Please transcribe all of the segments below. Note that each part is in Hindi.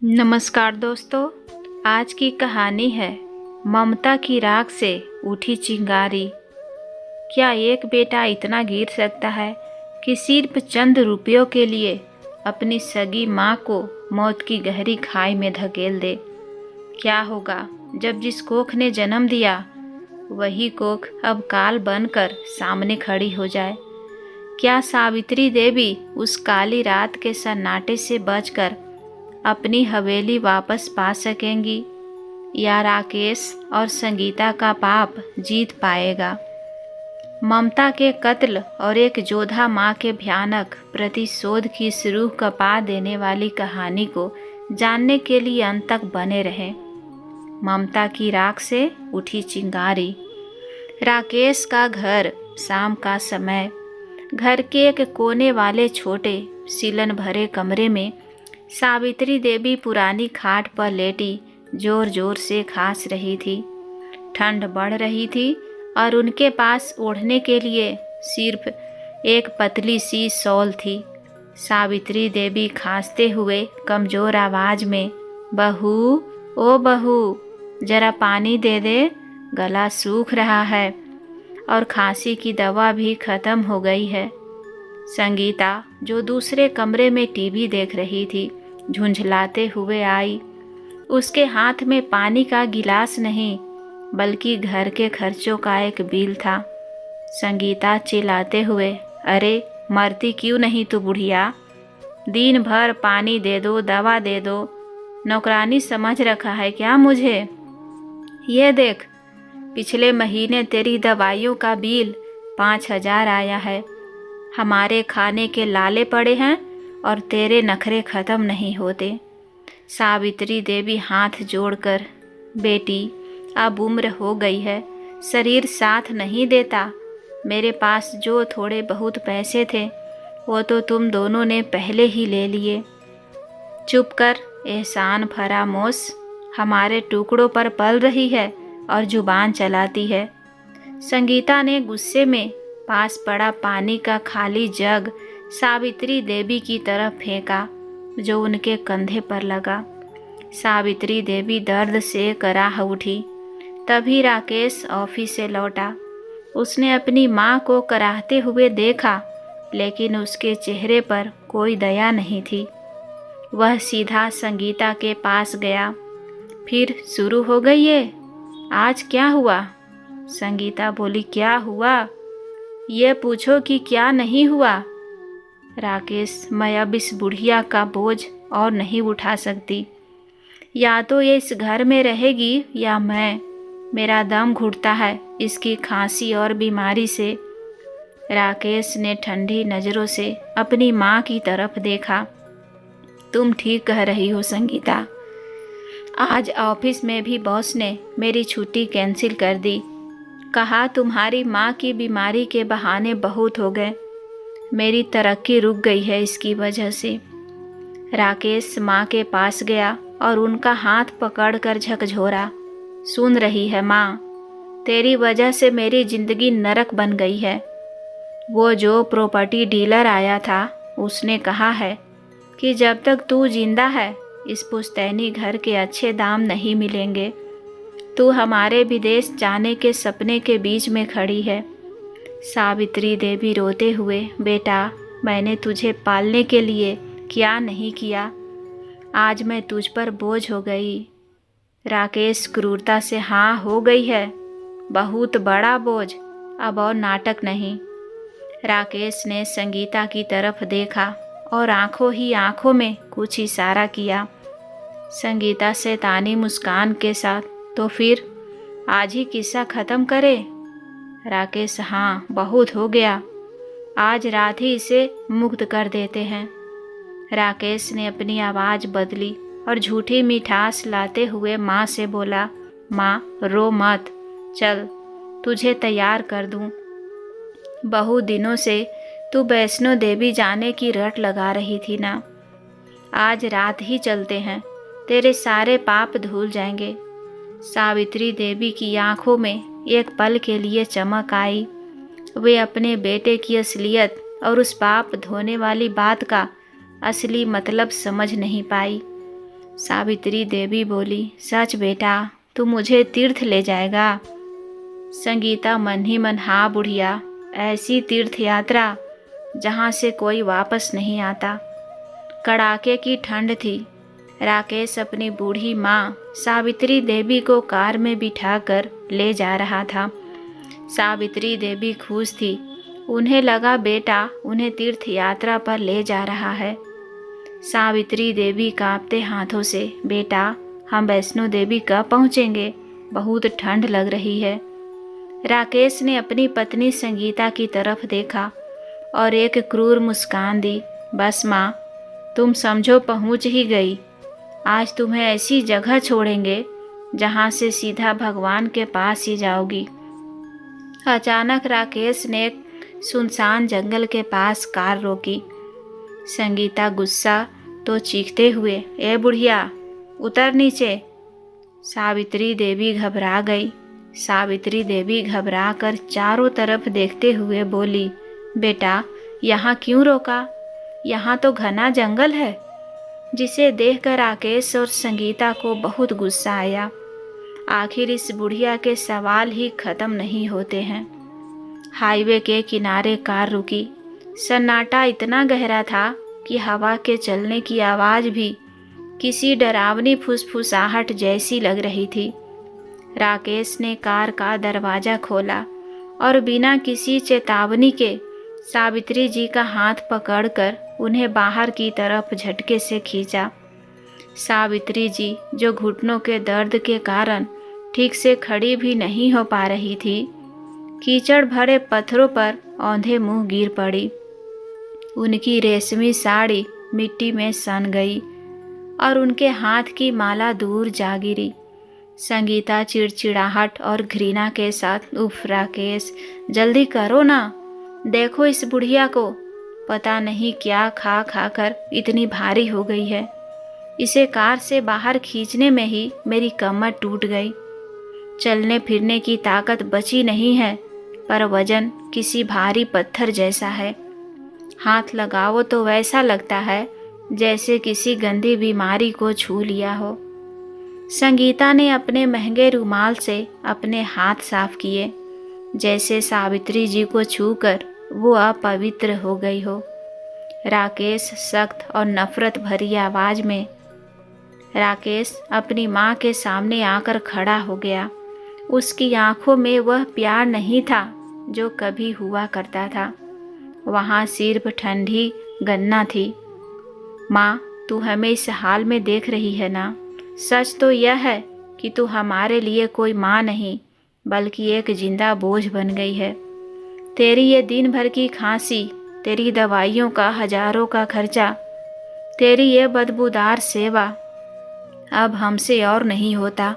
नमस्कार दोस्तों। आज की कहानी है ममता की राख से उठी चिंगारी। क्या एक बेटा इतना गिर सकता है कि सिर्फ चंद रुपयों के लिए अपनी सगी माँ को मौत की गहरी खाई में धकेल दे? क्या होगा जब जिस कोख ने जन्म दिया वही कोख अब काल बनकर सामने खड़ी हो जाए? क्या सावित्री देवी उस काली रात के सन्नाटे से बचकर अपनी हवेली वापस पा सकेंगी, या राकेश और संगीता का पाप जीत पाएगा? ममता के कत्ल और एक जोधा माँ के भयानक प्रतिशोध की रूह कपा देने वाली कहानी को जानने के लिए अंत तक बने रहें। ममता की राख से उठी चिंगारी। राकेश का घर, शाम का समय। घर के एक कोने वाले छोटे सीलन भरे कमरे में सावित्री देवी पुरानी खाट पर लेटी जोर जोर से खांस रही थी। ठंड बढ़ रही थी और उनके पास ओढ़ने के लिए सिर्फ एक पतली सी शॉल थी। सावित्री देवी खांसते हुए कमजोर आवाज में, बहू, ओ बहू, जरा पानी दे दे, गला सूख रहा है और खांसी की दवा भी खत्म हो गई है। संगीता, जो दूसरे कमरे में टीवी देख रही थी, झुंझलाते हुए आई। उसके हाथ में पानी का गिलास नहीं बल्कि घर के खर्चों का एक बिल था। संगीता चिल्लाते हुए, अरे मरती क्यों नहीं तू बुढ़िया? दिन भर पानी दे दो, दवा दे दो, नौकरानी समझ रखा है क्या मुझे? ये देख, पिछले महीने तेरी दवाइयों का बिल 5,000 आया है। हमारे खाने के लाले पड़े हैं और तेरे नखरे खत्म नहीं होते। सावित्री देवी हाथ जोड़कर, बेटी, अब उम्र हो गई है, शरीर साथ नहीं देता। मेरे पास जो थोड़े बहुत पैसे थे वो तो तुम दोनों ने पहले ही ले लिए। चुप कर, एहसान फरामोश, हमारे टुकड़ों पर पल रही है और जुबान चलाती है। संगीता ने गुस्से में पास पड़ा पानी का खाली जग सावित्री देवी की तरफ फेंका जो उनके कंधे पर लगा। सावित्री देवी दर्द से कराह उठी। तभी राकेश ऑफिस से लौटा। उसने अपनी माँ को कराहते हुए देखा, लेकिन उसके चेहरे पर कोई दया नहीं थी। वह सीधा संगीता के पास गया। फिर शुरू हो गई ये? आज क्या हुआ? संगीता बोली, क्या हुआ? ये पूछो कि क्या नहीं हुआ। राकेश, मैं अब इस बुढ़िया का बोझ और नहीं उठा सकती। या तो ये इस घर में रहेगी या मैं। मेरा दम घुटता है इसकी खांसी और बीमारी से। राकेश ने ठंडी नज़रों से अपनी माँ की तरफ देखा। तुम ठीक कह रही हो संगीता। आज ऑफिस में भी बॉस ने मेरी छुट्टी कैंसिल कर दी। कहा तुम्हारी माँ की बीमारी के बहाने बहुत हो गए। मेरी तरक्की रुक गई है इसकी वजह से। राकेश माँ के पास गया और उनका हाथ पकड़कर झकझोरा। सुन रही है माँ, तेरी वजह से मेरी जिंदगी नरक बन गई है। वो जो प्रॉपर्टी डीलर आया था उसने कहा है कि जब तक तू जिंदा है इस पुश्तैनी घर के अच्छे दाम नहीं मिलेंगे। तू हमारे विदेश जाने के सपने के बीच में खड़ी है। सावित्री देवी रोते हुए, बेटा, मैंने तुझे पालने के लिए क्या नहीं किया। आज मैं तुझ पर बोझ हो गई। राकेश क्रूरता से, हाँ हो गई है, बहुत बड़ा बोझ, अब और नाटक नहीं। राकेश ने संगीता की तरफ देखा और आंखों ही आंखों में कुछ इशारा किया। संगीता शैतानी मुस्कान के साथ, तो फिर आज ही किस्सा ख़त्म करे? राकेश, हाँ बहुत हो गया, आज रात ही इसे मुक्त कर देते हैं। राकेश ने अपनी आवाज़ बदली और झूठी मिठास लाते हुए माँ से बोला, माँ रो मत, चल तुझे तैयार कर दूँ। बहुत दिनों से तू वैष्णो देवी जाने की रट लगा रही थी ना। आज रात ही चलते हैं, तेरे सारे पाप धुल जाएंगे। सावित्री देवी की आंखों में एक पल के लिए चमक आई। वे अपने बेटे की असलियत और उस पाप धोने वाली बात का असली मतलब समझ नहीं पाई। सावित्री देवी बोली, सच बेटा, तू मुझे तीर्थ ले जाएगा? संगीता मन ही मन, हाँ बुढ़िया, ऐसी तीर्थ यात्रा जहाँ से कोई वापस नहीं आता। कड़ाके की ठंड थी। राकेश अपनी बूढ़ी माँ सावित्री देवी को कार में बिठाकर ले जा रहा था। सावित्री देवी खुश थी। उन्हें लगा बेटा उन्हें तीर्थ यात्रा पर ले जा रहा है। सावित्री देवी कांपते हाथों से, बेटा हम वैष्णो देवी कब पहुँचेंगे? बहुत ठंड लग रही है। राकेश ने अपनी पत्नी संगीता की तरफ देखा और एक क्रूर मुस्कान दी। बस माँ, तुम समझो पहुँच ही गई। आज तुम्हें ऐसी जगह छोड़ेंगे जहाँ से सीधा भगवान के पास ही जाओगी। अचानक राकेश ने एक सुनसान जंगल के पास कार रोकी। संगीता गुस्सा तो चीखते हुए, ए बुढ़िया उतर नीचे। सावित्री देवी घबरा गई। सावित्री देवी घबरा कर चारों तरफ देखते हुए बोली, बेटा यहाँ क्यों रोका? यहाँ तो घना जंगल है। जिसे देखकर राकेश और संगीता को बहुत गुस्सा आया। आखिर इस बुढ़िया के सवाल ही खत्म नहीं होते हैं। हाईवे के किनारे कार रुकी। सन्नाटा इतना गहरा था कि हवा के चलने की आवाज़ भी किसी डरावनी फुसफुसाहट जैसी लग रही थी। राकेश ने कार का दरवाज़ा खोला और बिना किसी चेतावनी के सावित्री जी का हाथ पकड़कर उन्हें बाहर की तरफ झटके से खींचा। सावित्री जी, जो घुटनों के दर्द के कारण ठीक से खड़ी भी नहीं हो पा रही थी, कीचड़ भरे पत्थरों पर औंधे मुंह गिर पड़ी। उनकी रेशमी साड़ी मिट्टी में सन गई और उनके हाथ की माला दूर जा गिरी। संगीता चिड़चिड़ाहट और घृणा के साथ, उफ राकेश, जल्दी करो ना, देखो इस बुढ़िया को, पता नहीं क्या खा खा कर इतनी भारी हो गई है। इसे कार से बाहर खींचने में ही मेरी कमर टूट गई। चलने फिरने की ताकत बची नहीं है, पर वजन किसी भारी पत्थर जैसा है। हाथ लगाओ तो वैसा लगता है जैसे किसी गंदी बीमारी को छू लिया हो। संगीता ने अपने महंगे रुमाल से अपने हाथ साफ किए, जैसे सावित्री जी को छूकर वो अपवित्र हो गई हो। राकेश सख्त और नफरत भरी आवाज में, राकेश अपनी माँ के सामने आकर खड़ा हो गया। उसकी आंखों में वह प्यार नहीं था जो कभी हुआ करता था। वहाँ सिर्फ ठंडी गन्ना थी। माँ, तू हमें इस हाल में देख रही है ना? सच तो यह है कि तू हमारे लिए कोई माँ नहीं, बल्कि एक जिंदा बोझ बन गई है। तेरी ये दिन भर की खांसी, तेरी दवाइयों का हजारों का खर्चा, तेरी ये बदबूदार सेवा अब हमसे और नहीं होता।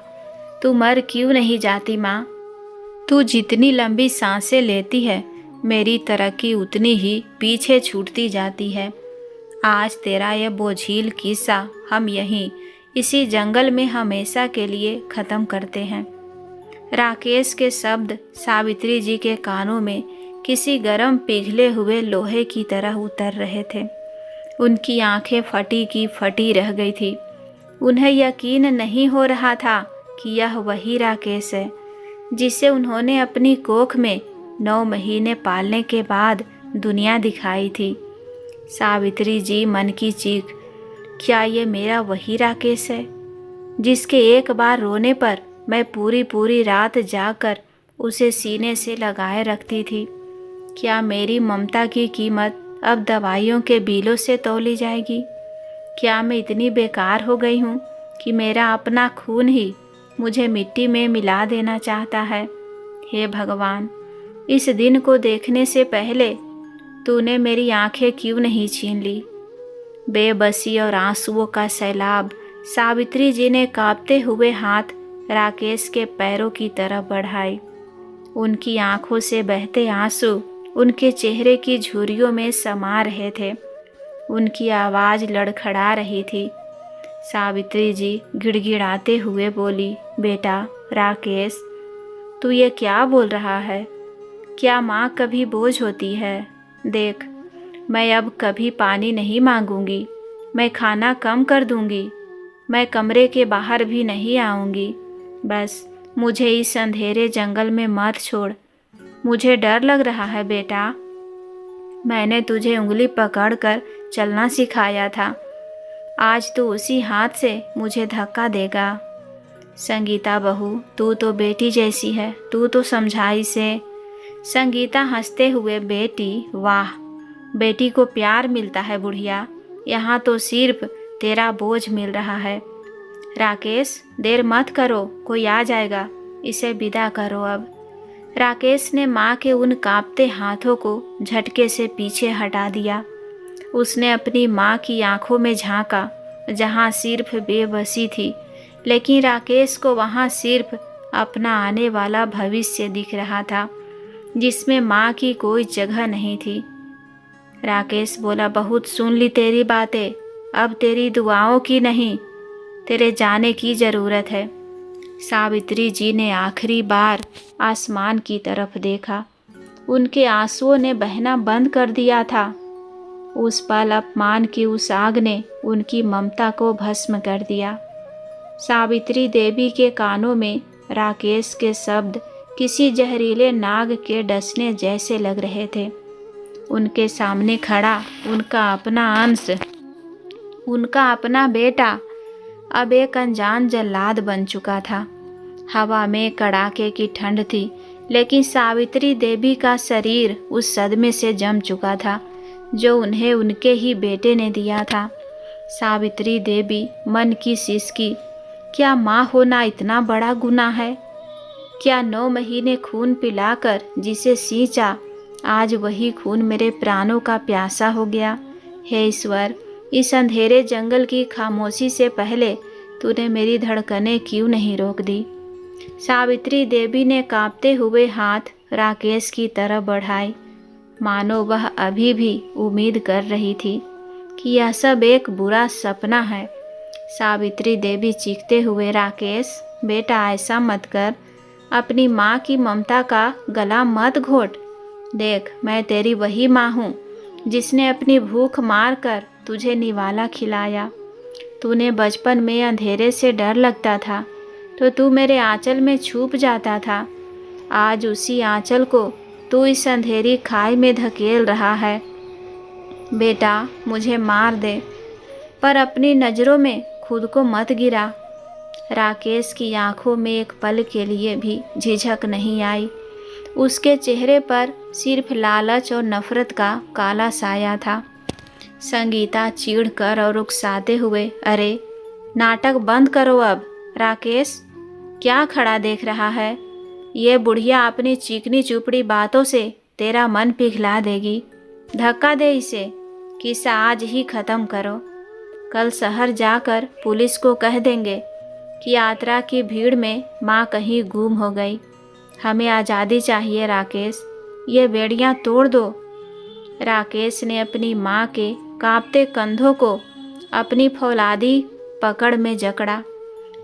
तू मर क्यों नहीं जाती माँ? तू जितनी लंबी सांसें लेती है, मेरी तरक्की उतनी ही पीछे छूटती जाती है। आज तेरा यह बोझिल किस्सा हम यहीं इसी जंगल में हमेशा के लिए ख़त्म करते हैं। राकेश के शब्द सावित्री जी के कानों में किसी गर्म पिघले हुए लोहे की तरह उतर रहे थे। उनकी आंखें फटी की फटी रह गई थी। उन्हें यकीन नहीं हो रहा था कि यह वही राकेश है जिसे उन्होंने अपनी कोख में 9 महीने पालने के बाद दुनिया दिखाई थी। सावित्री जी मन की चीख, क्या ये मेरा वही राकेश है जिसके एक बार रोने पर मैं पूरी रात जाकर उसे सीने से लगाए रखती थी? क्या मेरी ममता की कीमत अब दवाइयों के बिलों से तौली जाएगी? क्या मैं इतनी बेकार हो गई हूँ कि मेरा अपना खून ही मुझे मिट्टी में मिला देना चाहता है? हे भगवान, इस दिन को देखने से पहले तूने मेरी आंखें क्यों नहीं छीन ली? बेबसी और आंसुओं का सैलाब। सावित्री जी ने कांपते हुए हाथ राकेश के पैरों की तरफ बढ़ाए। उनकी आंखों से बहते आंसू उनके चेहरे की झुर्रियों में समा रहे थे। उनकी आवाज़ लड़खड़ा रही थी। सावित्री जी गिड़गिड़ाते हुए बोली, बेटा राकेश, तू ये क्या बोल रहा है? क्या माँ कभी बोझ होती है? देख, मैं अब कभी पानी नहीं मांगूंगी, मैं खाना कम कर दूंगी, मैं कमरे के बाहर भी नहीं आऊँगी। बस मुझे इस अंधेरे जंगल में मत छोड़। मुझे डर लग रहा है बेटा। मैंने तुझे उंगली पकड़कर चलना सिखाया था। आज तू उसी हाथ से मुझे धक्का देगा। संगीता बहू, तू तो बेटी जैसी है, तू तो समझा इसे। संगीता हंसते हुए, बेटी? वाह, बेटी को प्यार मिलता है बुढ़िया। यहाँ तो सिर्फ तेरा बोझ मिल रहा है। राकेश, देर मत करो, कोई आ जाएगा, इसे विदा करो अब। राकेश ने माँ के उन कांपते हाथों को झटके से पीछे हटा दिया। उसने अपनी माँ की आंखों में झांका, जहाँ सिर्फ बेबसी थी, लेकिन राकेश को वहाँ सिर्फ अपना आने वाला भविष्य दिख रहा था, जिसमें माँ की कोई जगह नहीं थी। राकेश बोला, बहुत सुन ली तेरी बातें, अब तेरी दुआओं की नहीं, तेरे जाने की ज़रूरत है। सावित्री जी ने आखिरी बार आसमान की तरफ देखा। उनके आंसुओं ने बहना बंद कर दिया था। उस पल अपमान की उस आग ने उनकी ममता को भस्म कर दिया। सावित्री देवी के कानों में राकेश के शब्द किसी जहरीले नाग के डसने जैसे लग रहे थे। उनके सामने खड़ा उनका अपना अंश, उनका अपना बेटा अब एक अनजान जल्लाद बन चुका था। हवा में कड़ाके की ठंड थी, लेकिन सावित्री देवी का शरीर उस सदमे से जम चुका था जो उन्हें उनके ही बेटे ने दिया था। सावित्री देवी मन की सिसकी, क्या माँ होना इतना बड़ा गुनाह है? क्या 9 महीने खून पिलाकर जिसे सींचा, आज वही खून मेरे प्राणों का प्यासा हो गया। हे ईश्वर, इस अंधेरे जंगल की खामोशी से पहले तूने मेरी धड़कनें क्यों नहीं रोक दी? सावित्री देवी ने कांपते हुए हाथ राकेश की तरफ बढ़ाए, मानो वह अभी भी उम्मीद कर रही थी कि यह सब एक बुरा सपना है। सावित्री देवी चीखते हुए, राकेश बेटा ऐसा मत कर, अपनी माँ की ममता का गला मत घोट। देख, मैं तेरी वही माँ हूँ जिसने अपनी भूख मार कर तुझे निवाला खिलाया। तूने बचपन में अंधेरे से डर लगता था तो तू मेरे आंचल में छुप जाता था। आज उसी आंचल को तू इस अंधेरी खाई में धकेल रहा है। बेटा, मुझे मार दे, पर अपनी नज़रों में खुद को मत गिरा। राकेश की आंखों में एक पल के लिए भी झिझक नहीं आई। उसके चेहरे पर सिर्फ लालच और नफरत का काला साया था। संगीता चीढ़कर और उकसाते हुए, अरे नाटक बंद करो अब। राकेश, क्या खड़ा देख रहा है? ये बुढ़िया अपनी चिकनी चुपड़ी बातों से तेरा मन पिघला देगी। धक्का दे इसे, किस्सा आज ही ख़त्म करो। कल शहर जाकर पुलिस को कह देंगे कि यात्रा की भीड़ में माँ कहीं गुम हो गई। हमें आज़ादी चाहिए राकेश, ये बेड़ियाँ तोड़ दो। राकेश ने अपनी माँ के कांपते कंधों को अपनी फौलादी पकड़ में जकड़ा।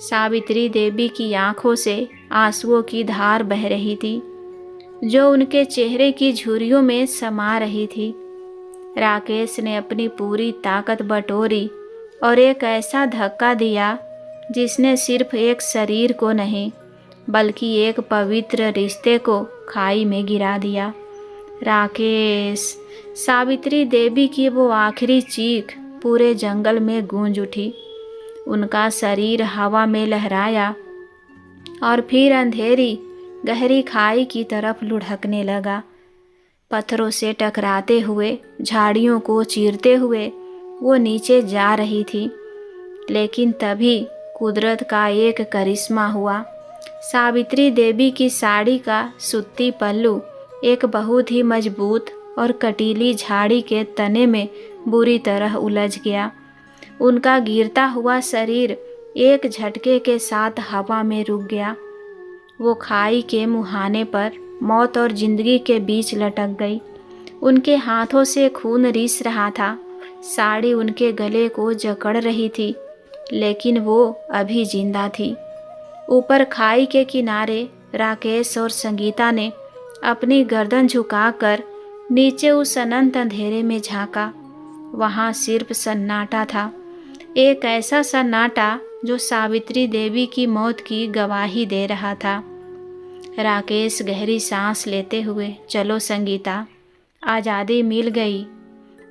सावित्री देवी की आंखों से आंसुओं की धार बह रही थी, जो उनके चेहरे की झुर्रियों में समा रही थी। राकेश ने अपनी पूरी ताकत बटोरी और एक ऐसा धक्का दिया जिसने सिर्फ एक शरीर को नहीं, बल्कि एक पवित्र रिश्ते को खाई में गिरा दिया। राकेश! सावित्री देवी की वो आखिरी चीख पूरे जंगल में गूंज उठी। उनका शरीर हवा में लहराया और फिर अंधेरी गहरी खाई की तरफ लुढ़कने लगा। पत्थरों से टकराते हुए, झाड़ियों को चीरते हुए वो नीचे जा रही थी। लेकिन तभी कुदरत का एक करिश्मा हुआ। सावित्री देवी की साड़ी का सूती पल्लू एक बहुत ही मजबूत और कटीली झाड़ी के तने में बुरी तरह उलझ गया। उनका गिरता हुआ शरीर एक झटके के साथ हवा में रुक गया। वो खाई के मुहाने पर मौत और जिंदगी के बीच लटक गई। उनके हाथों से खून रिस रहा था। साड़ी उनके गले को जकड़ रही थी, लेकिन वो अभी जिंदा थी। ऊपर खाई के किनारे राकेश और संगीता ने अपनी गर्दन झुकाकर नीचे उस अनंत अंधेरे में झांका। वहाँ सिर्फ सन्नाटा था, एक ऐसा सन्नाटा जो सावित्री देवी की मौत की गवाही दे रहा था। राकेश गहरी सांस लेते हुए, चलो संगीता, आज़ादी मिल गई।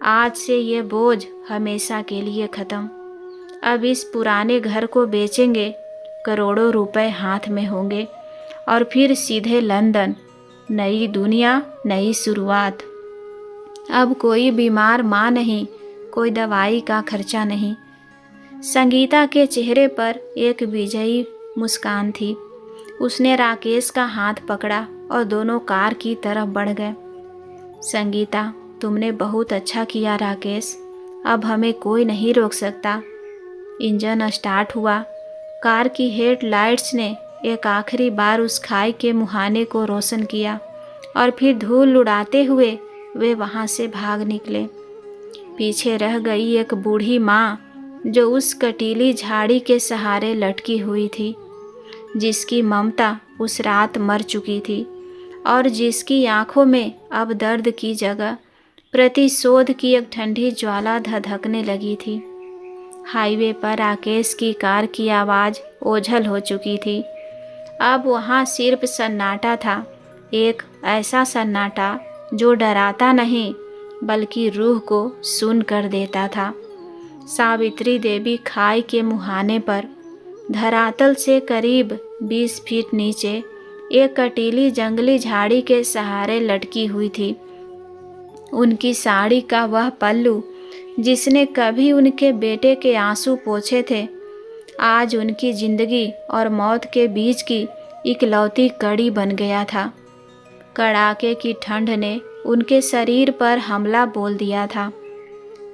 आज से ये बोझ हमेशा के लिए ख़त्म। अब इस पुराने घर को बेचेंगे, करोड़ों रुपए हाथ में होंगे और फिर सीधे लंदन। नई दुनिया, नई शुरुआत। अब कोई बीमार माँ नहीं, कोई दवाई का खर्चा नहीं। संगीता के चेहरे पर एक विजयी मुस्कान थी। उसने राकेश का हाथ पकड़ा और दोनों कार की तरफ बढ़ गए। संगीता, तुमने बहुत अच्छा किया राकेश, अब हमें कोई नहीं रोक सकता। इंजन स्टार्ट हुआ। कार की हेडलाइट्स ने एक आखिरी बार उस खाई के मुहाने को रोशन किया और फिर धूल उड़ाते हुए वे वहाँ से भाग निकले। पीछे रह गई एक बूढ़ी माँ जो उस कटीली झाड़ी के सहारे लटकी हुई थी, जिसकी ममता उस रात मर चुकी थी और जिसकी आंखों में अब दर्द की जगह प्रतिशोध की एक ठंडी ज्वाला धधकने लगी थी। हाईवे पर राकेश की कार की आवाज़ ओझल हो चुकी थी। अब वहाँ सिर्फ सन्नाटा था, एक ऐसा सन्नाटा जो डराता नहीं बल्कि रूह को सुन कर देता था। सावित्री देवी खाई के मुहाने पर धरातल से करीब 20 फीट नीचे एक कटीली जंगली झाड़ी के सहारे लटकी हुई थी। उनकी साड़ी का वह पल्लू जिसने कभी उनके बेटे के आंसू पोंछे थे, आज उनकी जिंदगी और मौत के बीच की इकलौती कड़ी बन गया था। कड़ाके की ठंड ने उनके शरीर पर हमला बोल दिया था।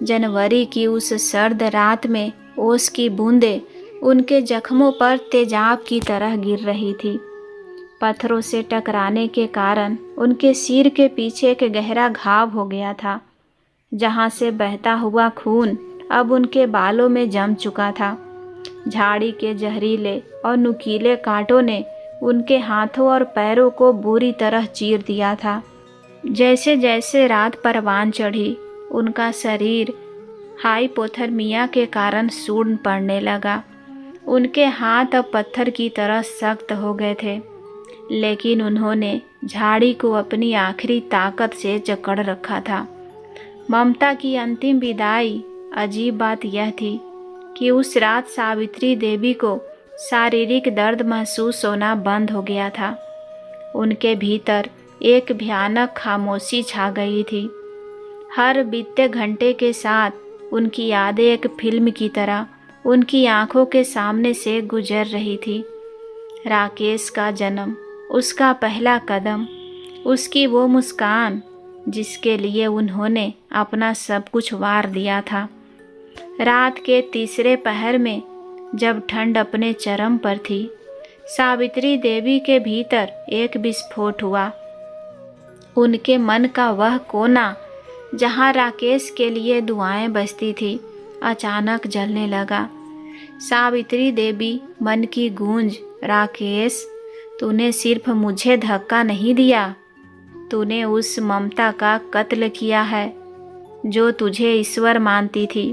जनवरी की उस सर्द रात में ओस की बूंदें उनके जख्मों पर तेजाब की तरह गिर रही थी। पत्थरों से टकराने के कारण उनके सिर के पीछे एक गहरा घाव हो गया था, जहाँ से बहता हुआ खून अब उनके बालों में जम चुका था। झाड़ी के जहरीले और नुकीले कांटों ने उनके हाथों और पैरों को बुरी तरह चीर दिया था। जैसे जैसे रात परवान चढ़ी, उनका शरीर हाइपोथर्मिया के कारण सूर्ण पड़ने लगा। उनके हाथ अब पत्थर की तरह सख्त हो गए थे, लेकिन उन्होंने झाड़ी को अपनी आखिरी ताकत से जकड़ रखा था। ममता की अंतिम विदाई। अजीब बात यह थी कि उस रात सावित्री देवी को शारीरिक दर्द महसूस होना बंद हो गया था। उनके भीतर एक भयानक खामोशी छा गई थी। हर बीते घंटे के साथ उनकी यादें एक फिल्म की तरह उनकी आंखों के सामने से गुजर रही थी। राकेश का जन्म, उसका पहला कदम, उसकी वो मुस्कान जिसके लिए उन्होंने अपना सब कुछ वार दिया था। रात के तीसरे पहर में जब ठंड अपने चरम पर थी, सावित्री देवी के भीतर एक विस्फोट हुआ। उनके मन का वह कोना जहाँ राकेश के लिए दुआएं बजती थी, अचानक जलने लगा। सावित्री देवी, मन की गूंज, राकेश, तूने सिर्फ मुझे धक्का नहीं दिया, तूने उस ममता का कत्ल किया है जो तुझे ईश्वर मानती थी।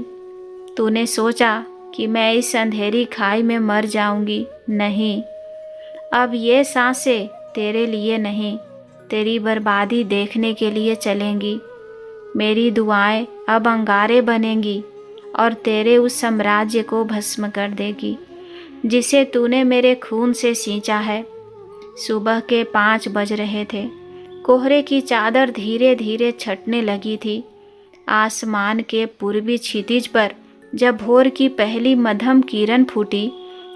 तूने सोचा कि मैं इस अंधेरी खाई में मर जाऊंगी। नहीं, अब ये सांसें तेरे लिए नहीं, तेरी बर्बादी देखने के लिए चलेंगी। मेरी दुआएं अब अंगारे बनेंगी और तेरे उस साम्राज्य को भस्म कर देगी जिसे तूने मेरे खून से सींचा है। सुबह के 5 बज रहे थे। कोहरे की चादर धीरे धीरे छटने लगी थी। आसमान के पूर्वी क्षितिज पर जब भोर की पहली मध्यम किरण फूटी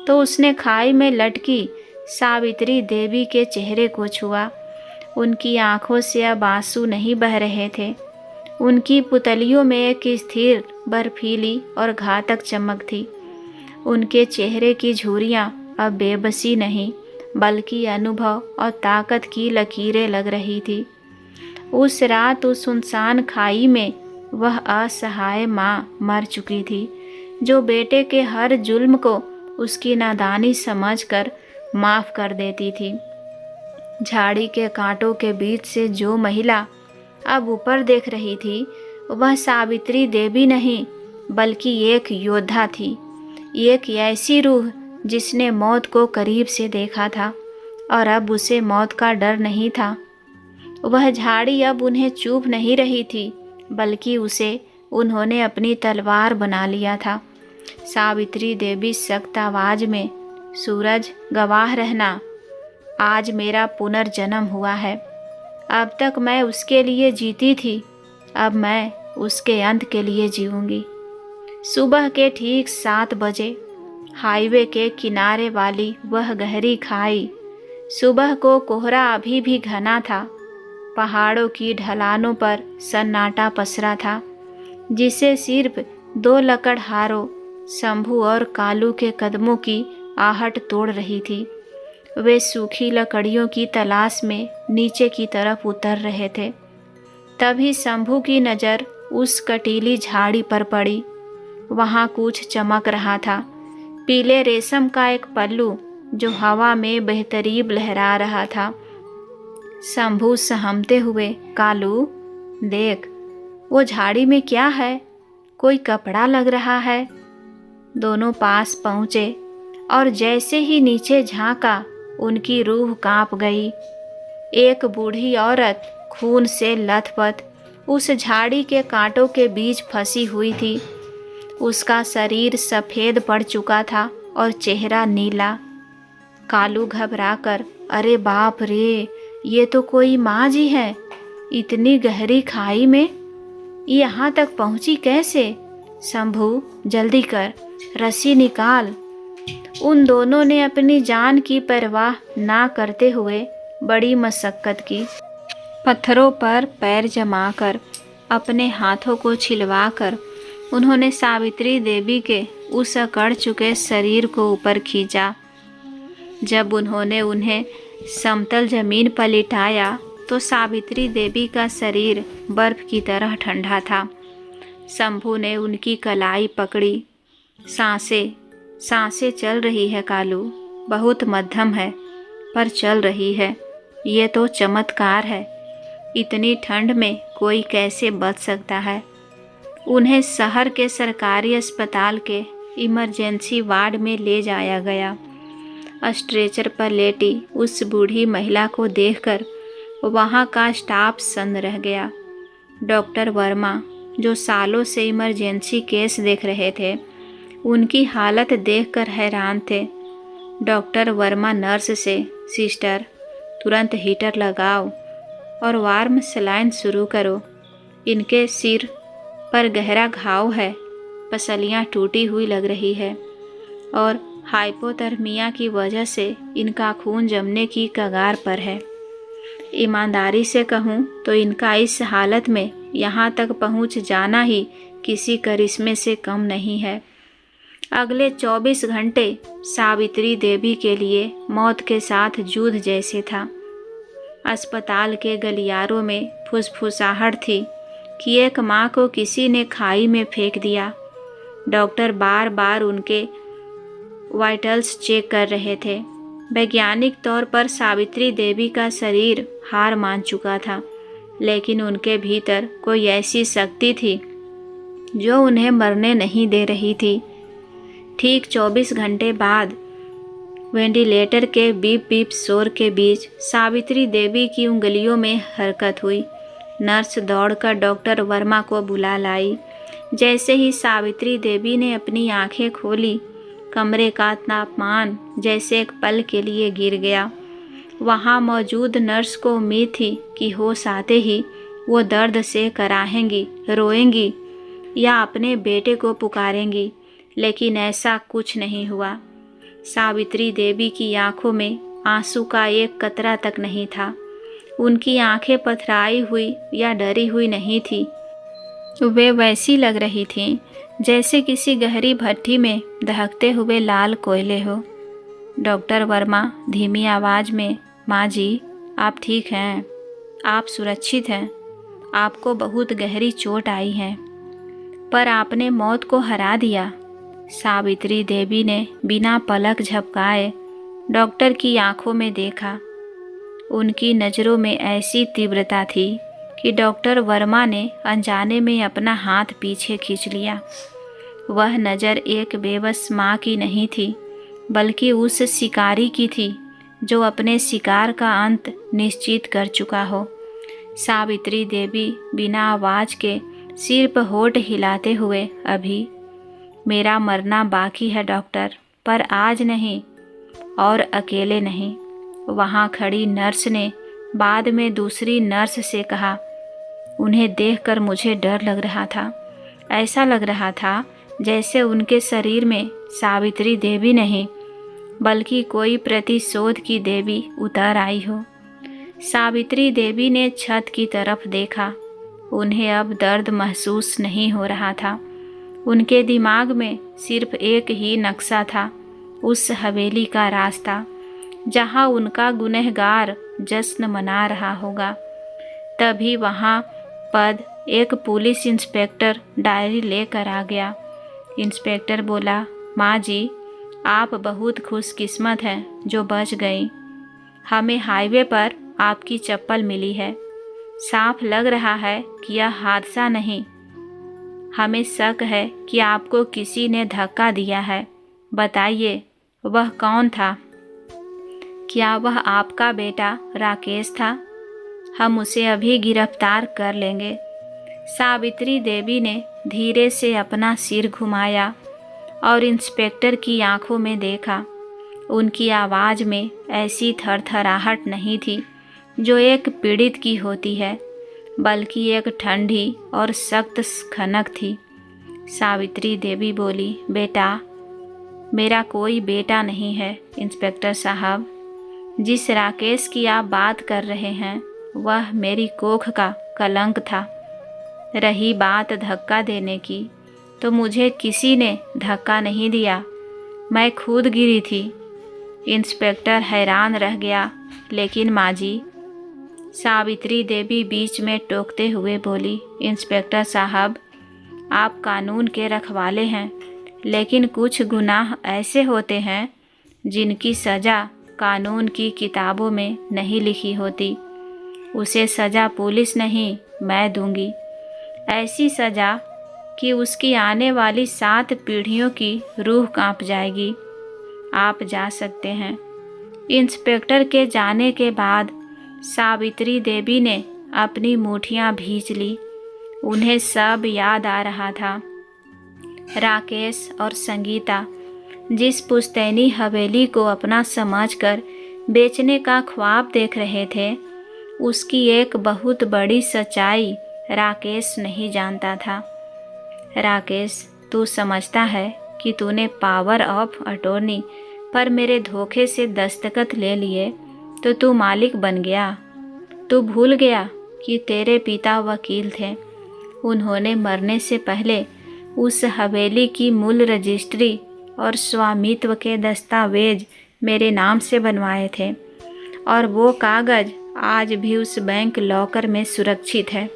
तो उसने खाई में लटकी सावित्री देवी के चेहरे को छुआ। उनकी आंखों से अब आंसू नहीं बह रहे थे। उनकी पुतलियों में एक स्थिर, बर्फीली और घातक चमक थी। उनके चेहरे की झुर्रियाँ अब बेबसी नहीं बल्कि अनुभव और ताकत की लकीरें लग रही थी। उस रात उस सुनसान खाई में वह असहाय माँ मर चुकी थी, जो बेटे के हर जुल्म को उसकी नादानी समझकर माफ़ कर देती थी। झाड़ी के कांटों के बीच से जो महिला अब ऊपर देख रही थी, वह सावित्री देवी नहीं बल्कि एक योद्धा थी। एक ऐसी रूह जिसने मौत को करीब से देखा था और अब उसे मौत का डर नहीं था। वह झाड़ी अब उन्हें चुभ नहीं रही थी, बल्कि उसे उन्होंने अपनी तलवार बना लिया था। सावित्री देवी सख्त आवाज में, सूरज गवाह रहना, आज मेरा पुनर्जन्म हुआ है। अब तक मैं उसके लिए जीती थी, अब मैं उसके अंत के लिए जीऊंगी। सुबह के ठीक 7 बजे हाईवे के किनारे वाली वह गहरी खाई। सुबह को कोहरा अभी भी घना था। पहाड़ों की ढलानों पर सन्नाटा पसरा था, जिसे सिर्फ 2 लकड़हारों शंभू और कालू के कदमों की आहट तोड़ रही थी। वे सूखी लकड़ियों की तलाश में नीचे की तरफ उतर रहे थे। तभी शंभू की नज़र उस कटीली झाड़ी पर पड़ी। वहाँ कुछ चमक रहा था, पीले रेशम का एक पल्लू जो हवा में बेहतरीब लहरा रहा था। शंभू सहमते हुए, कालू देख, वो झाड़ी में क्या है? कोई कपड़ा लग रहा है। दोनों पास पहुँचे और जैसे ही नीचे झांका, उनकी रूह कांप गई। एक बूढ़ी औरत खून से लथपथ उस झाड़ी के कांटों के बीच फंसी हुई थी। उसका शरीर सफ़ेद पड़ चुका था और चेहरा नीला। कालू घबराकर, अरे बाप रे, ये तो कोई माँ जी है। इतनी गहरी खाई में यहाँ तक पहुँची कैसे? शंभू जल्दी कर, रस्सी निकाल। उन दोनों ने अपनी जान की परवाह ना करते हुए बड़ी मशक्कत की। पत्थरों पर पैर जमाकर, अपने हाथों को छिलवाकर उन्होंने सावित्री देवी के उस अकड़ चुके शरीर को ऊपर खींचा। जब उन्होंने उन्हें समतल जमीन पर लिटाया तो सावित्री देवी का शरीर बर्फ की तरह ठंडा था। शंभू ने उनकी कलाई पकड़ी। सांसें चल रही है कालू, बहुत मध्यम है पर चल रही है। ये तो चमत्कार है। इतनी ठंड में कोई कैसे बच सकता है? उन्हें शहर के सरकारी अस्पताल के इमरजेंसी वार्ड में ले जाया गया। स्ट्रेचर पर लेटी उस बूढ़ी महिला को देखकर वहाँ का स्टाफ सन्न रह गया। डॉक्टर वर्मा, जो सालों से इमरजेंसी केस देख रहे थे, उनकी हालत देखकर हैरान थे। डॉक्टर वर्मा नर्स से, सिस्टर तुरंत हीटर लगाओ और वार्म सलाइन शुरू करो। इनके सिर पर गहरा घाव है, पसलियाँ टूटी हुई लग रही है और हाइपोथर्मिया की वजह से इनका खून जमने की कगार पर है। ईमानदारी से कहूँ तो इनका इस हालत में यहाँ तक पहुँच जाना ही किसी करिश्मे से कम नहीं है। अगले 24 घंटे सावित्री देवी के लिए मौत के साथ युद्ध जैसे था। अस्पताल के गलियारों में फुसफुसाहट थी कि एक माँ को किसी ने खाई में फेंक दिया। डॉक्टर बार बार उनके वाइटल्स चेक कर रहे थे। वैज्ञानिक तौर पर सावित्री देवी का शरीर हार मान चुका था, लेकिन उनके भीतर कोई ऐसी शक्ति थी जो उन्हें मरने नहीं दे रही थी। ठीक 24 घंटे बाद वेंटिलेटर के बीप बीप शोर के बीच सावित्री देवी की उंगलियों में हरकत हुई। नर्स दौड़कर डॉक्टर वर्मा को बुला लाई। जैसे ही सावित्री देवी ने अपनी आंखें खोली, कमरे का तापमान जैसे एक पल के लिए गिर गया। वहाँ मौजूद नर्स को उम्मीद थी कि होश आते ही वो दर्द से कराहेंगी, रोएंगी या अपने बेटे को पुकारेंगी, लेकिन ऐसा कुछ नहीं हुआ। सावित्री देवी की आंखों में आंसू का एक कतरा तक नहीं था। उनकी आंखें पथराई हुई या डरी हुई नहीं थी। वे वैसी लग रही थीं जैसे किसी गहरी भट्ठी में दहकते हुए लाल कोयले हो। डॉक्टर वर्मा धीमी आवाज़ में, माँ जी आप ठीक हैं, आप सुरक्षित हैं, आपको बहुत गहरी चोट आई है, पर आपने मौत को हरा दिया। सावित्री देवी ने बिना पलक झपकाए डॉक्टर की आंखों में देखा। उनकी नज़रों में ऐसी तीव्रता थी कि डॉक्टर वर्मा ने अनजाने में अपना हाथ पीछे खींच लिया। वह नज़र एक बेबस माँ की नहीं थी, बल्कि उस शिकारी की थी जो अपने शिकार का अंत निश्चित कर चुका हो। सावित्री देवी बिना आवाज़ के सिर्फ होठ हिलाते हुए, अभी मेरा मरना बाकी है डॉक्टर, पर आज नहीं और अकेले नहीं। वहाँ खड़ी नर्स ने बाद में दूसरी नर्स से कहा। उन्हें देखकर मुझे डर लग रहा था। ऐसा लग रहा था जैसे उनके शरीर में सावित्री देवी नहीं, बल्कि कोई प्रतिशोध की देवी उतर आई हो। सावित्री देवी ने छत की तरफ देखा। उन्हें अब दर्द महसूस नहीं हो रहा था। उनके दिमाग में सिर्फ एक ही नक्शा था, उस हवेली का रास्ता जहां उनका गुनहगार जश्न मना रहा होगा। तभी वहां पद एक पुलिस इंस्पेक्टर डायरी लेकर आ गया। इंस्पेक्टर बोला, माँ जी, आप बहुत खुशकिस्मत हैं जो बच गई। हमें हाईवे पर आपकी चप्पल मिली है। साफ लग रहा है कि यह हादसा नहीं। हमें शक है कि आपको किसी ने धक्का दिया है। बताइए, वह कौन था? क्या वह आपका बेटा राकेश था? हम उसे अभी गिरफ्तार कर लेंगे। सावित्री देवी ने धीरे से अपना सिर घुमाया और इंस्पेक्टर की आंखों में देखा। उनकी आवाज़ में ऐसी थरथराहट नहीं थी जो एक पीड़ित की होती है, बल्कि एक ठंडी और सख्त खनक थी। सावित्री देवी बोली, बेटा, मेरा कोई बेटा नहीं है इंस्पेक्टर साहब। जिस राकेश की आप बात कर रहे हैं वह मेरी कोख का कलंक था। रही बात धक्का देने की, तो मुझे किसी ने धक्का नहीं दिया, मैं खुद गिरी थी। इंस्पेक्टर हैरान रह गया। लेकिन माँ जी, सावित्री देवी बीच में टोकते हुए बोली, इंस्पेक्टर साहब, आप कानून के रखवाले हैं, लेकिन कुछ गुनाह ऐसे होते हैं जिनकी सज़ा कानून की किताबों में नहीं लिखी होती। उसे सज़ा पुलिस नहीं, मैं दूंगी। ऐसी सज़ा कि उसकी आने वाली 7 पीढ़ियों की रूह कांप जाएगी। आप जा सकते हैं। इंस्पेक्टर के जाने के बाद सावित्री देवी ने अपनी मुट्ठियां भींच ली। उन्हें सब याद आ रहा था। राकेश और संगीता जिस पुश्तैनी हवेली को अपना समझकर बेचने का ख्वाब देख रहे थे, उसकी एक बहुत बड़ी सच्चाई राकेश नहीं जानता था। राकेश, तू समझता है कि तूने पावर ऑफ अटॉर्नी पर मेरे धोखे से दस्तखत ले लिए तो तू मालिक बन गया। तू भूल गया कि तेरे पिता वकील थे। उन्होंने मरने से पहले उस हवेली की मूल रजिस्ट्री और स्वामित्व के दस्तावेज मेरे नाम से बनवाए थे, और वो कागज़ आज भी उस बैंक लॉकर में सुरक्षित है,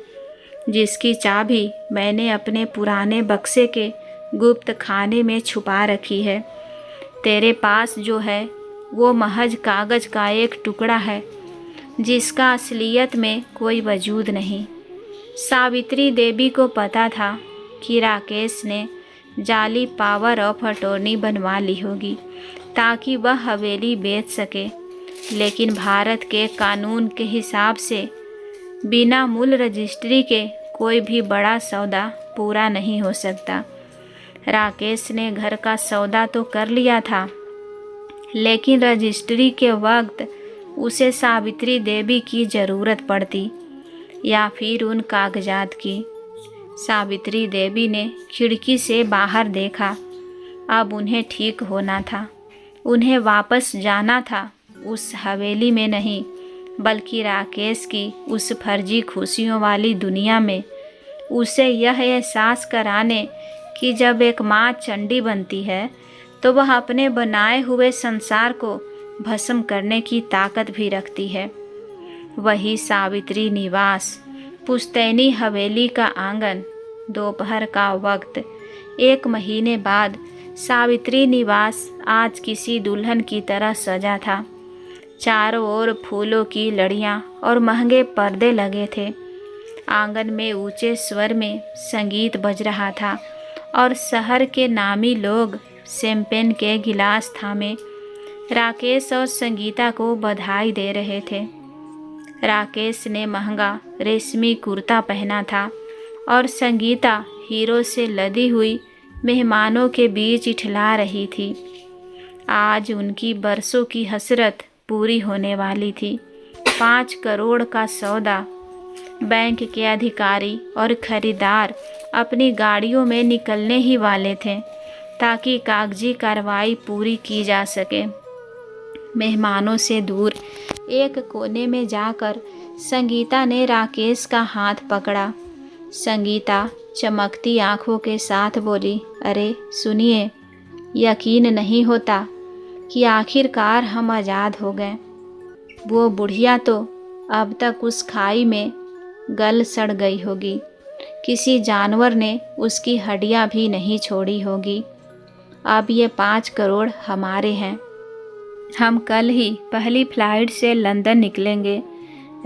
जिसकी चाबी मैंने अपने पुराने बक्से के गुप्त खाने में छुपा रखी है। तेरे पास जो है वो महज कागज़ का एक टुकड़ा है, जिसका असलियत में कोई वजूद नहीं। सावित्री देवी को पता था कि राकेश ने जाली पावर ऑफ अटॉर्नी बनवा ली होगी ताकि वह हवेली बेच सके, लेकिन भारत के कानून के हिसाब से बिना मूल रजिस्ट्री के कोई भी बड़ा सौदा पूरा नहीं हो सकता। राकेश ने घर का सौदा तो कर लिया था, लेकिन रजिस्ट्री के वक्त उसे सावित्री देवी की ज़रूरत पड़ती, या फिर उन कागजात की। सावित्री देवी ने खिड़की से बाहर देखा। अब उन्हें ठीक होना था। उन्हें वापस जाना था, उस हवेली में नहीं, बल्कि राकेश की उस फर्जी खुशियों वाली दुनिया में। उसे यह एहसास कराने कि जब एक माँ चंडी बनती है तो वह अपने बनाए हुए संसार को भस्म करने की ताकत भी रखती है। वही सावित्री निवास, पुश्तैनी हवेली का आंगन, दोपहर का वक्त। 1 महीने बाद सावित्री निवास आज किसी दुल्हन की तरह सजा था। चारों ओर फूलों की लड़ियां और महंगे पर्दे लगे थे। आंगन में ऊंचे स्वर में संगीत बज रहा था और शहर के नामी लोग शैंपेन के गिलास थामे राकेश और संगीता को बधाई दे रहे थे। राकेश ने महंगा रेशमी कुर्ता पहना था और संगीता हीरो से लदी हुई मेहमानों के बीच इठला रही थी। आज उनकी बरसों की हसरत पूरी होने वाली थी। 5 करोड़ का सौदा। बैंक के अधिकारी और खरीदार अपनी गाड़ियों में निकलने ही वाले थे ताकि कागजी कार्रवाई पूरी की जा सके। मेहमानों से दूर एक कोने में जाकर संगीता ने राकेश का हाथ पकड़ा। संगीता चमकती आंखों के साथ बोली, अरे सुनिए, यकीन नहीं होता कि आखिरकार हम आज़ाद हो गए। वो बुढ़िया तो अब तक उस खाई में गल सड़ गई होगी। किसी जानवर ने उसकी हड्डियां भी नहीं छोड़ी होगी। अब ये 5 करोड़ हमारे हैं। हम कल ही पहली फ्लाइट से लंदन निकलेंगे।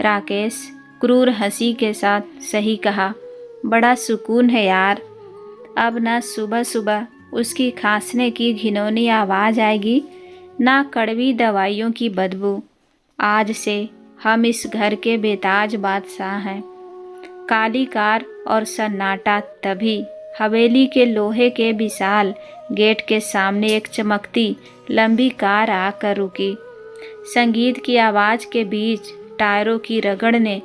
राकेश क्रूर हंसी के साथ सही कहा। बड़ा सुकून है यार। अब ना सुबह सुबह उसकी खांसने की घिनौनी आवाज़ आएगी, ना कड़वी दवाइयों की बदबू। आज से हम इस घर के बेताज बादशाह हैं। काली कार और सन्नाटा तभी हवेली के लोहे के विशाल गेट के सामने एक चमकती लंबी कार आकर रुकी। संगीत की आवाज़ के बीच टायरों की रगड़ ने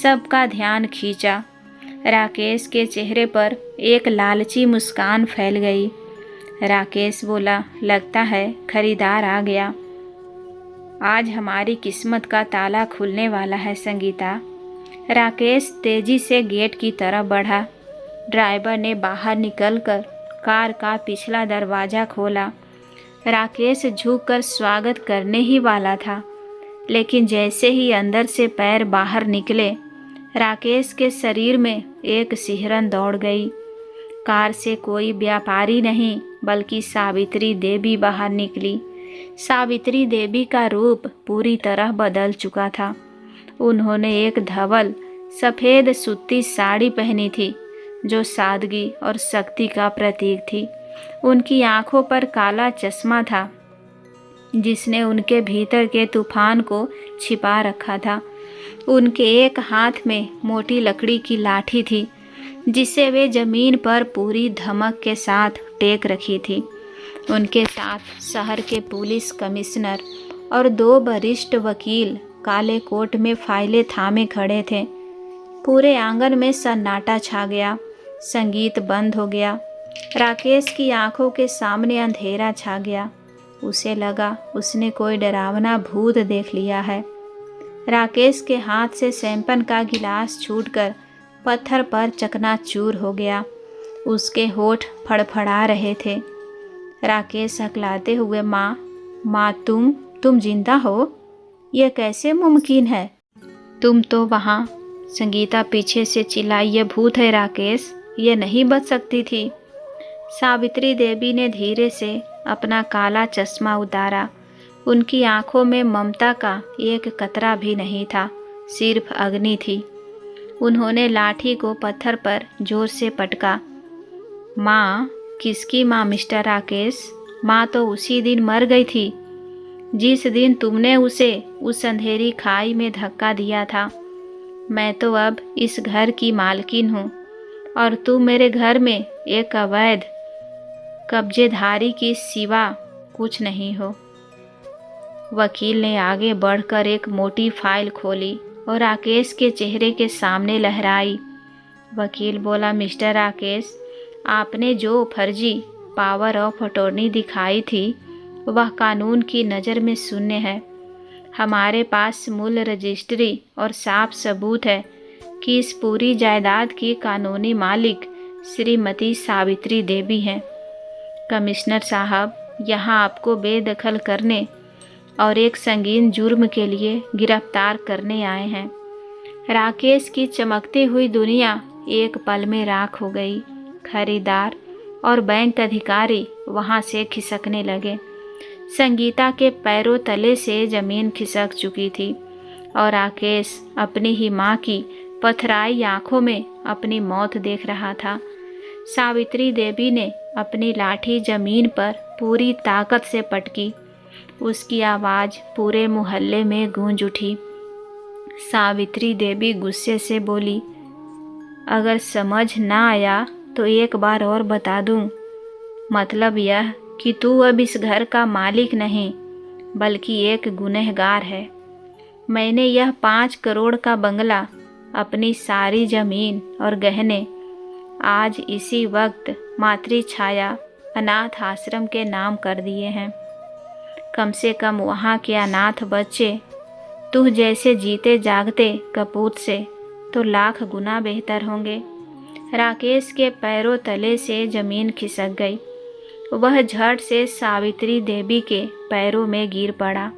सबका ध्यान खींचा। राकेश के चेहरे पर एक लालची मुस्कान फैल गई। राकेश बोला, लगता है खरीदार आ गया। आज हमारी किस्मत का ताला खुलने वाला है संगीता। राकेश तेजी से गेट की तरफ बढ़ा। ड्राइवर ने बाहर निकलकर कार का पिछला दरवाज़ा खोला। राकेश झुककर स्वागत करने ही वाला था, लेकिन जैसे ही अंदर से पैर बाहर निकले, राकेश के शरीर में एक सिहरन दौड़ गई। कार से कोई व्यापारी नहीं बल्कि सावित्री देवी बाहर निकली। सावित्री देवी का रूप पूरी तरह बदल चुका था। उन्होंने एक धवल सफ़ेद सूती साड़ी पहनी थी जो सादगी और शक्ति का प्रतीक थी। उनकी आंखों पर काला चश्मा था जिसने उनके भीतर के तूफान को छिपा रखा था। उनके एक हाथ में मोटी लकड़ी की लाठी थी जिसे वे जमीन पर पूरी धमक के साथ टेक रखी थी। उनके साथ शहर के पुलिस कमिश्नर और 2 वरिष्ठ वकील काले कोट में फाइलें थामे खड़े थे। पूरे आंगन में सन्नाटा छा गया। संगीत बंद हो गया। राकेश की आंखों के सामने अंधेरा छा गया। उसे लगा उसने कोई डरावना भूत देख लिया है। राकेश के हाथ से शैंपेन का गिलास छूटकर पत्थर पर चकनाचूर हो गया। उसके होठ फड़फड़ा रहे थे। राकेश हकलाते हुए, माँ तुम जिंदा हो? यह कैसे मुमकिन है? तुम तो वहाँ। संगीता पीछे से चिल्लाई, ये भूत है राकेश, ये नहीं बच सकती थी। सावित्री देवी ने धीरे से अपना काला चश्मा उतारा। उनकी आंखों में ममता का एक कतरा भी नहीं था, सिर्फ अग्नि थी। उन्होंने लाठी को पत्थर पर जोर से पटका। माँ? किसकी माँ मिस्टर राकेश? माँ तो उसी दिन मर गई थी जिस दिन तुमने उसे उस अंधेरी खाई में धक्का दिया था। मैं तो अब इस घर की मालकिन हूँ और तुम मेरे घर में एक अवैध कब्जेधारी की सिवा कुछ नहीं हो। वकील ने आगे बढ़कर एक मोटी फाइल खोली और राकेश के चेहरे के सामने लहराई। वकील बोला, मिस्टर राकेश, आपने जो फर्जी पावर ऑफ अटॉर्नी दिखाई थी वह कानून की नज़र में शून्य है। हमारे पास मूल रजिस्ट्री और साफ सबूत है कि इस पूरी जायदाद की कानूनी मालिक श्रीमती सावित्री देवी हैं। कमिश्नर साहब यहाँ आपको बेदखल करने और एक संगीन जुर्म के लिए गिरफ्तार करने आए हैं। राकेश की चमकती हुई दुनिया एक पल में राख हो गई। खरीदार और बैंक अधिकारी वहाँ से खिसकने लगे। संगीता के पैरों तले से ज़मीन खिसक चुकी थी और राकेश अपनी ही माँ की पथराई आँखों में अपनी मौत देख रहा था। सावित्री देवी ने अपनी लाठी जमीन पर पूरी ताकत से पटकी। उसकी आवाज़ पूरे मोहल्ले में गूंज उठी। सावित्री देवी गुस्से से बोली, अगर समझ ना आया तो एक बार और बता दूं। मतलब यह कि तू अब इस घर का मालिक नहीं बल्कि एक गुनहगार है। मैंने यह 5 करोड़ का बंगला, अपनी सारी जमीन और गहने आज इसी वक्त मातृछाया अनाथ आश्रम के नाम कर दिए हैं। कम से कम वहाँ के अनाथ बच्चे तुझ जैसे जीते जागते कपूत से तो लाख गुना बेहतर होंगे। राकेश के पैरों तले से जमीन खिसक गई। वह झट से सावित्री देवी के पैरों में गिर पड़ा।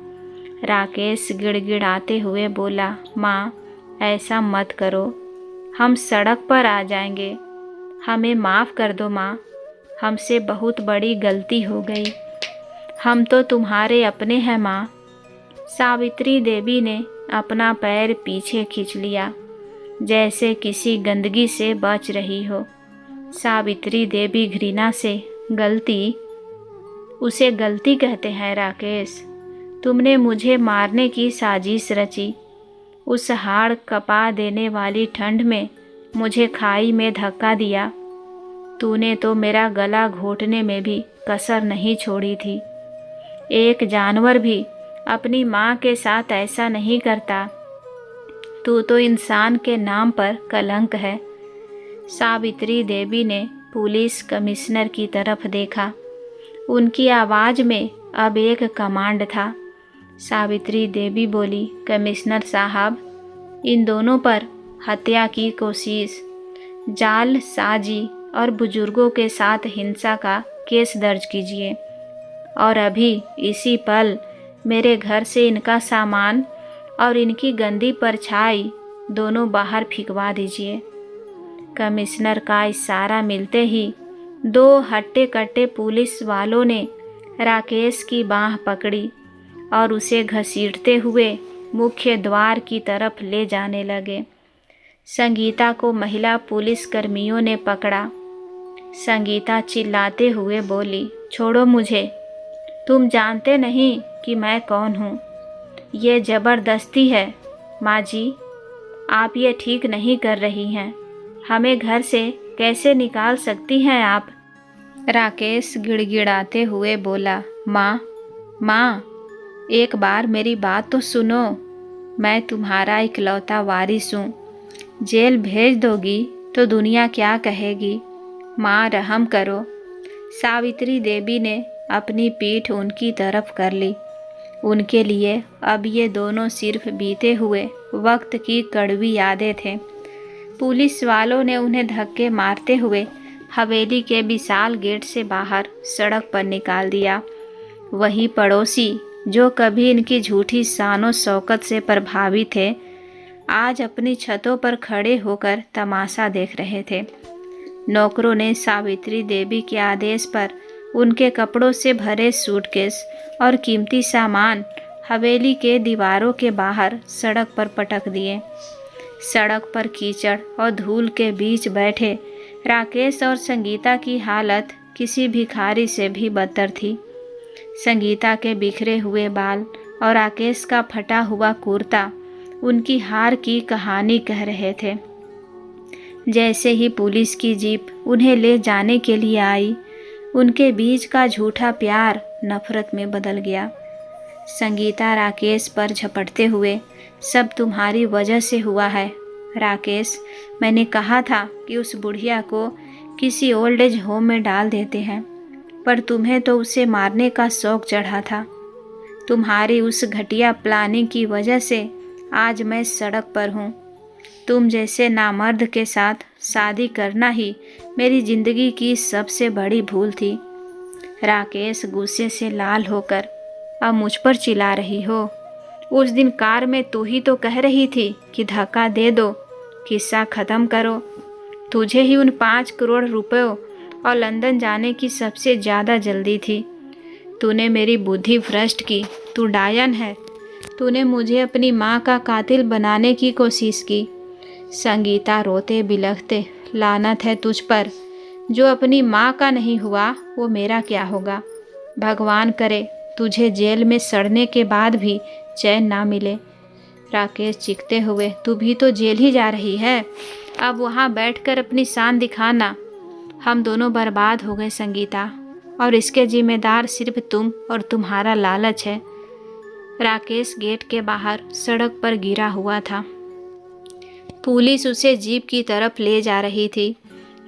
राकेश गिड़गिड़ाते हुए बोला, माँ ऐसा मत करो, हम सड़क पर आ जाएंगे। हमें माफ़ कर दो माँ, हमसे बहुत बड़ी गलती हो गई। हम तो तुम्हारे अपने हैं माँ। सावित्री देवी ने अपना पैर पीछे खींच लिया, जैसे किसी गंदगी से बच रही हो। सावित्री देवी घृणा से, गलती? उसे गलती कहते हैं राकेश? तुमने मुझे मारने की साजिश रची। उस हाड़ कपा देने वाली ठंड में मुझे खाई में धक्का दिया। तूने तो मेरा गला घोटने में भी कसर नहीं छोड़ी थी। एक जानवर भी अपनी माँ के साथ ऐसा नहीं करता। तू तो इंसान के नाम पर कलंक है। सावित्री देवी ने पुलिस कमिश्नर की तरफ देखा। उनकी आवाज़ में अब एक कमांड था। सावित्री देवी बोली, कमिश्नर साहब, इन दोनों पर हत्या की कोशिश, जाल साजी और बुजुर्गों के साथ हिंसा का केस दर्ज कीजिए और अभी इसी पल मेरे घर से इनका सामान और इनकी गंदी परछाई दोनों बाहर फिकवा दीजिए। कमिश्नर का इशारा मिलते ही 2 हट्टे कट्टे पुलिस वालों ने राकेश की बाँह पकड़ी और उसे घसीटते हुए मुख्य द्वार की तरफ ले जाने लगे। संगीता को महिला पुलिस कर्मियों ने पकड़ा। संगीता चिल्लाते हुए बोली, छोड़ो मुझे, तुम जानते नहीं कि मैं कौन हूँ। ये ज़बरदस्ती है माँ जी, आप ये ठीक नहीं कर रही हैं। हमें घर से कैसे निकाल सकती हैं आप? राकेश गिड़गिड़ाते हुए बोला, माँ, एक बार मेरी बात तो सुनो। मैं तुम्हारा इकलौता वारिस हूँ। जेल भेज दोगी तो दुनिया क्या कहेगी? माँ रहम करो। सावित्री देवी ने अपनी पीठ उनकी तरफ कर ली। उनके लिए अब ये दोनों सिर्फ बीते हुए वक्त की कड़वी यादें थे। पुलिस वालों ने उन्हें धक्के मारते हुए हवेली के विशाल गेट से बाहर सड़क पर निकाल दिया। वही पड़ोसी जो कभी इनकी झूठी शानो शौकत से प्रभावित थे, आज अपनी छतों पर खड़े होकर तमाशा देख रहे थे। नौकरों ने सावित्री देवी के आदेश पर उनके कपड़ों से भरे सूटकेस और कीमती सामान हवेली के दीवारों के बाहर सड़क पर पटक दिए। सड़क पर कीचड़ और धूल के बीच बैठे राकेश और संगीता की हालत किसी भिखारी से भी बदतर थी। संगीता के बिखरे हुए बाल और राकेश का फटा हुआ कुर्ता उनकी हार की कहानी कह रहे थे। जैसे ही पुलिस की जीप उन्हें ले जाने के लिए आई, उनके बीच का झूठा प्यार नफरत में बदल गया। संगीता राकेश पर झपटते हुए, सब तुम्हारी वजह से हुआ है राकेश। मैंने कहा था कि उस बुढ़िया को किसी ओल्ड एज होम में डाल देते हैं, पर तुम्हें तो उसे मारने का शौक चढ़ा था। तुम्हारी उस घटिया प्लानिंग की वजह से आज मैं सड़क पर हूँ। तुम जैसे नामर्द के साथ शादी करना ही मेरी ज़िंदगी की सबसे बड़ी भूल थी। राकेश गुस्से से लाल होकर, अब मुझ पर चिल्ला रही हो? उस दिन कार में तू ही तो कह रही थी कि धक्का दे दो, किस्सा ख़त्म करो। तुझे ही उन 5 करोड़ रुपयों और लंदन जाने की सबसे ज़्यादा जल्दी थी। तूने मेरी बुद्धि भ्रष्ट की। तू डायन है। तूने मुझे अपनी माँ का कातिल बनाने की कोशिश की। संगीता रोते बिलखते, लानत है तुझ पर। जो अपनी माँ का नहीं हुआ वो मेरा क्या होगा। भगवान करे तुझे जेल में सड़ने के बाद भी चैन ना मिले। राकेश चीखते हुए, तू भी तो जेल ही जा रही है, अब वहाँ बैठकर अपनी शान दिखाना। हम दोनों बर्बाद हो गए संगीता, और इसके जिम्मेदार सिर्फ तुम और तुम्हारा लालच है। राकेश गेट के बाहर सड़क पर गिरा हुआ था। पुलिस उसे जीप की तरफ ले जा रही थी।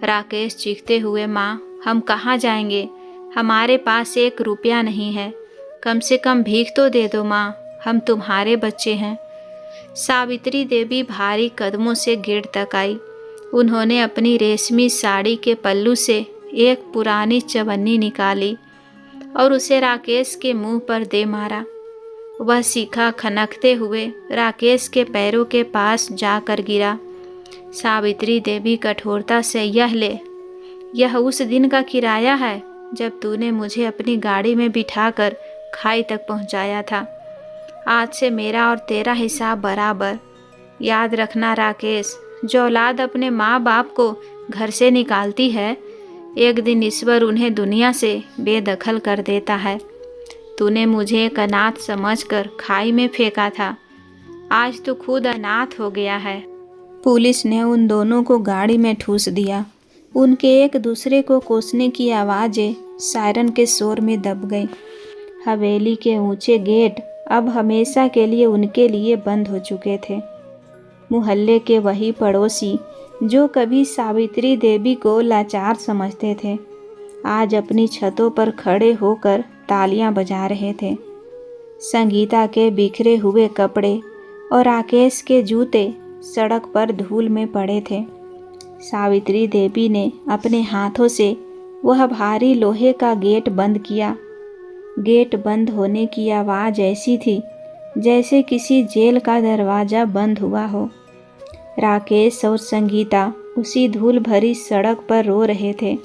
राकेश चीखते हुए, माँ हम कहाँ जाएंगे, हमारे पास 1 रुपया नहीं है, कम से कम भीख तो दे दो माँ, हम तुम्हारे बच्चे हैं। सावित्री देवी भारी कदमों से गेट तक आई। उन्होंने अपनी रेशमी साड़ी के पल्लू से एक पुरानी चवन्नी निकाली और उसे राकेश के मुंह पर दे मारा। वह सीखा खनकते हुए राकेश के पैरों के पास जाकर गिरा। सावित्री देवी कठोरता से, यह ले, यह उस दिन का किराया है जब तूने मुझे अपनी गाड़ी में बिठाकर खाई तक पहुंचाया था। आज से मेरा और तेरा हिसाब बराबर। याद रखना राकेश, जो औलाद अपने माँ बाप को घर से निकालती है, एक दिन ईश्वर उन्हें दुनिया से बेदखल कर देता है। तूने मुझे एक अनाथ समझकर खाई में फेंका था, आज तू खुद अनाथ हो गया है। पुलिस ने उन दोनों को गाड़ी में ठूस दिया। उनके एक दूसरे को कोसने की आवाज़ें सायरन के शोर में दब गईं। हवेली के ऊंचे गेट अब हमेशा के लिए उनके लिए बंद हो चुके थे। मोहल्ले के वही पड़ोसी जो कभी सावित्री देवी को लाचार समझते थे, आज अपनी छतों पर खड़े होकर तालियां बजा रहे थे। संगीता के बिखरे हुए कपड़े और राकेश के जूते सड़क पर धूल में पड़े थे। सावित्री देवी ने अपने हाथों से वह भारी लोहे का गेट बंद किया। गेट बंद होने की आवाज़ ऐसी थी जैसे किसी जेल का दरवाज़ा बंद हुआ हो। राकेश और संगीता उसी धूल भरी सड़क पर रो रहे थे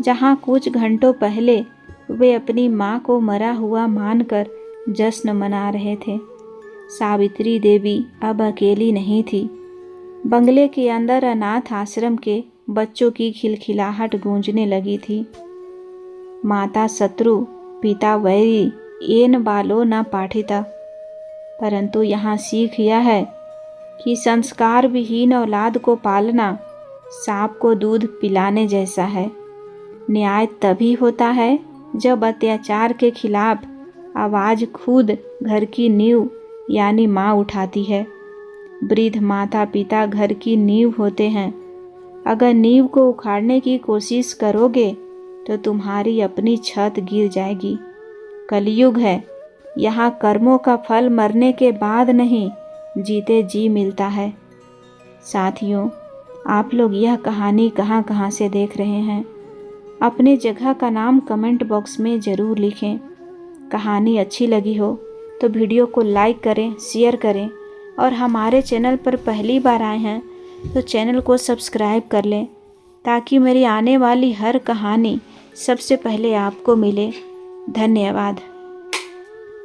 जहाँ कुछ घंटों पहले वे अपनी माँ को मरा हुआ मानकर जश्न मना रहे थे। सावित्री देवी अब अकेली नहीं थी। बंगले के अंदर अनाथ आश्रम के बच्चों की खिलखिलाहट गूंजने लगी थी। माता शत्रु, पिता वैरी, येन बालो न पाठिता। परंतु यहाँ सीख यह है कि संस्कार विहीन औलाद को पालना सांप को दूध पिलाने जैसा है। न्याय तभी होता है जब अत्याचार के खिलाफ आवाज़ खुद घर की नींव यानी माँ उठाती है। वृद्ध माता पिता घर की नींव होते हैं। अगर नींव को उखाड़ने की कोशिश करोगे तो तुम्हारी अपनी छत गिर जाएगी। कलयुग है, यहाँ कर्मों का फल मरने के बाद नहीं, जीते जी मिलता है। साथियों, आप लोग यह कहानी कहाँ कहाँ से देख रहे हैं? अपने जगह का नाम कमेंट बॉक्स में ज़रूर लिखें। कहानी अच्छी लगी हो तो वीडियो को लाइक करें, शेयर करें, और हमारे चैनल पर पहली बार आए हैं तो चैनल को सब्सक्राइब कर लें ताकि मेरी आने वाली हर कहानी सबसे पहले आपको मिले। धन्यवाद।